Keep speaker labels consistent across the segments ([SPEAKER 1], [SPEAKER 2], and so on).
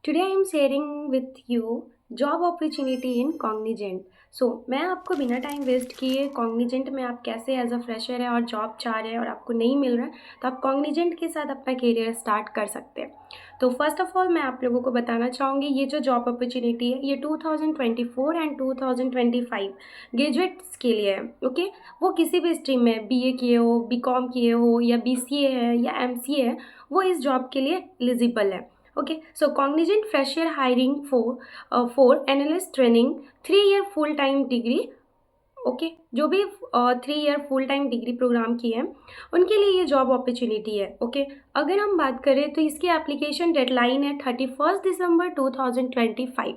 [SPEAKER 1] Today I am sharing with you job opportunity in Cognizant. मैं आपको बिना time waste किए कॉग्निजेंट में आप कैसे एज अ फ्रेशर है और जॉब चाह रहे हैं और आपको नहीं मिल रहा है तो आप कॉग्निजेंट के साथ अपना करियर स्टार्ट कर सकते हैं। तो फर्स्ट ऑफ ऑल मैं आप लोगों को बताना चाहूँगी ये जो जॉब अपॉर्चुनिटी है ये 2024 एंड 2025 ग्रेजुएट्स के लिए है। ओके, वो किसी भी स्ट्रीम में बीए किए हो, बीकॉम किए हो या बीसीए है या एमसीए है, वो इस जॉब के लिए एलिजिबल है। Okay, so Cognizant fresher hiring for analyst training 3 year full time degree। Okay जो भी 3 year full time degree program किए हैं उनके लिए ये जॉब अपॉर्चुनिटी है। ओके, अगर हम बात करें तो इसकी एप्लीकेशन डेडलाइन है 31 दिसंबर 2025।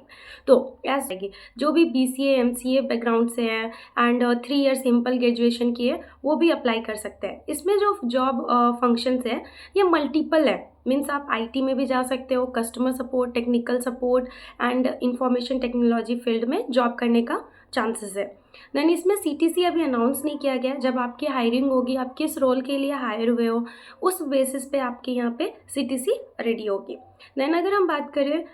[SPEAKER 1] तो ऐसा है कि जो भी बीसीए एमसीए बैकग्राउंड से है एंड 3 year सिंपल ग्रेजुएशन किए वो भी अप्लाई कर सकते हैं। इसमें जो जॉब फंक्शंस है ये मल्टीपल है, मीन्स आप आईटी में भी जा सकते हो, customer support, technical support and information technology field में जॉब करने का चांसेस है। देन इसमें सीटीसी अभी अनाउंस नहीं किया गया, जब आपकी हायरिंग होगी, आप किस रोल के लिए हायर हुए हो उस बेसिस पे आपके यहाँ पे सीटीसी रेडी होगी। देन अगर हम बात करें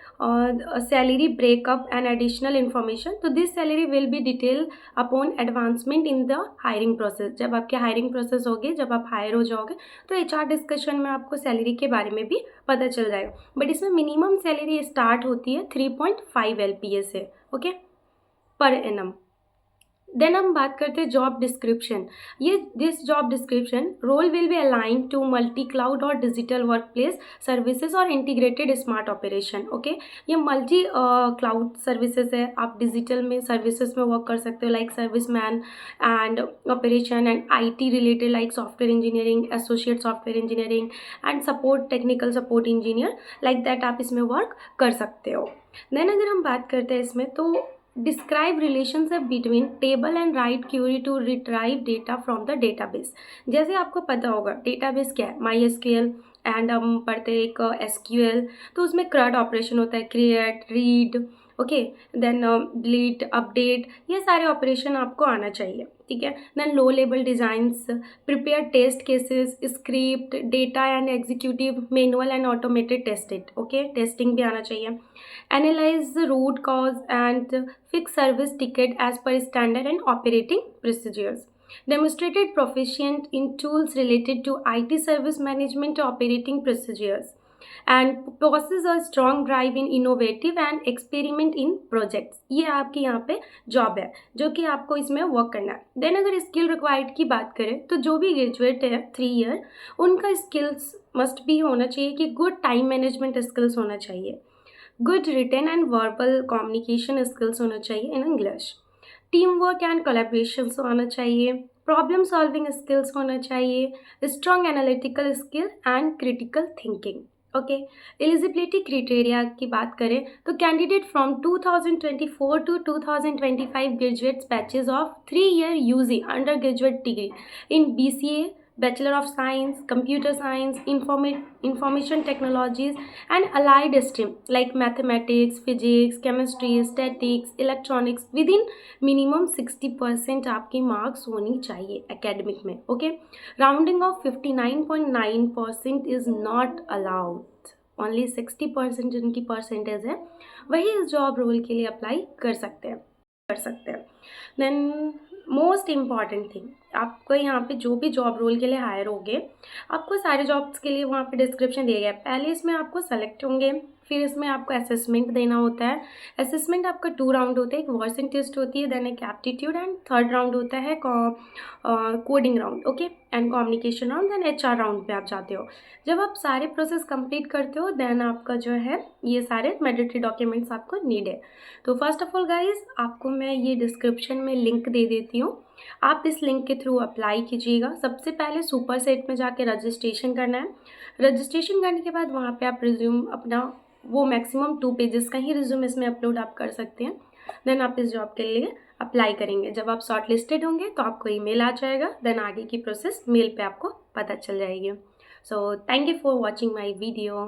[SPEAKER 1] salary breakup and additional information, तो this salary will be detail upon advancement in the hiring process. जब आपके हायरिंग प्रोसेस होगी, जब आप हायर हो जाओगे तो एचआर डिस्कशन में आपको सैलरी के बारे में भी पता चल जाएगा। बट इसमें मिनिमम सैलरी स्टार्ट होती है 3.5 LPA से, ओके, पर एनम। देन हम बात करते हैं जॉब डिस्क्रिप्शन। ये this job description role will be align to multi cloud और डिजिटल वर्क प्लेस सर्विसेज और इंटीग्रेटेड स्मार्ट ऑपरेशन। ओके, ये मल्टी क्लाउड सर्विसेज है, आप डिजिटल में सर्विसेज में वर्क कर सकते हो like service man and operation and IT related like software engineering, associate software engineering and support, technical support engineer, like that आप इसमें वर्क कर सकते हो। देन अगर हम बात करते हैं इसमें तो describe relationship between table and write query to retrieve data from the database. जैसे आपको पता होगा डेटाबेस क्या है, माई एसक्यूएल एंड हम पढ़ते हैं एक एसक्यूएल, तो उसमें क्रड ऑपरेशन होता है, create, read, okay, then delete, update, ये सारे ऑपरेशन आपको आना चाहिए, ठीक है। Then low level designs, prepare test cases, script, data and executive, manual and automated tested, okay, testing भी आना चाहिए। Analyse root cause and fix service ticket as per standard and operating procedures. Demonstrated proficient in tools related to IT service management operating procedures and possesses a strong drive in innovative and experiment in projects। ये आपकी यहाँ पे job है जो कि आपको इसमें work करना है। देन अगर स्किल रिक्वायर्ड की बात करें तो जो भी ग्रेजुएट है 3 year उनका स्किल्स मस्ट भी होना चाहिए कि गुड टाइम मैनेजमेंट स्किल्स होना चाहिए, good written and verbal communication skills होना चाहिए in English, team work and collaboration होना चाहिए, प्रॉब्लम सॉल्विंग स्किल्स होना चाहिए, strong analytical skill and critical thinking. Okay, eligibility criteria की बात करें तो candidate from 2024 to 2025 graduates batches of 3 year UG under graduate degree in BCA, Bachelor of Science, Computer Science, Information Technologies and allied stream like Mathematics, Physics, Chemistry, Statistics, Electronics within minimum 60% आपकी marks होनी चाहिए academic में। Okay, rounding off 59.9% is not allowed, only 60% जिनकी percentage है वही इस job role के लिए अप्लाई कर सकते हैं। देन मोस्ट इम्पॉर्टेंट थिंग, आपको यहाँ पे जो भी जॉब रोल के लिए हायर होगे आपको सारे जॉब्स के लिए वहाँ पे डिस्क्रिप्शन दिया गया है। पहले इसमें आपको सेलेक्ट होंगे, फिर इसमें आपको असेसमेंट देना होता है। असेसमेंट आपका 2 राउंड होता है, एक वर्सन टेस्ट होती है, देन एक एप्टीट्यूड एंड थर्ड राउंड होता है coding round, okay, and communication round, then HR round पे आप जाते हो। जब आप सारे प्रोसेस कंप्लीट करते हो देन आपका जो है ये सारे मैंडेटरी डॉक्यूमेंट्स आपको नीड है। तो फर्स्ट ऑफ ऑल गाइज आपको मैं ये डिस्क्रिप्शन में लिंक दे देती हूँ, आप इस लिंक के थ्रू अप्लाई कीजिएगा। सबसे पहले सुपर सेट में जाके रजिस्ट्रेशन करना है। रजिस्ट्रेशन करने के बाद वहाँ पे आप रिज्यूम अपना वो मैक्सिमम 2 पेजेस का ही रिज्यूम इसमें अपलोड आप कर सकते हैं। देन आप इस जॉब के लिए अप्लाई करेंगे। जब आप शॉर्ट लिस्टेड होंगे तो आपको ईमेल आ जाएगा, देन आगे की प्रोसेस मेल पे आपको पता चल जाएगी। So thank you for watching my video.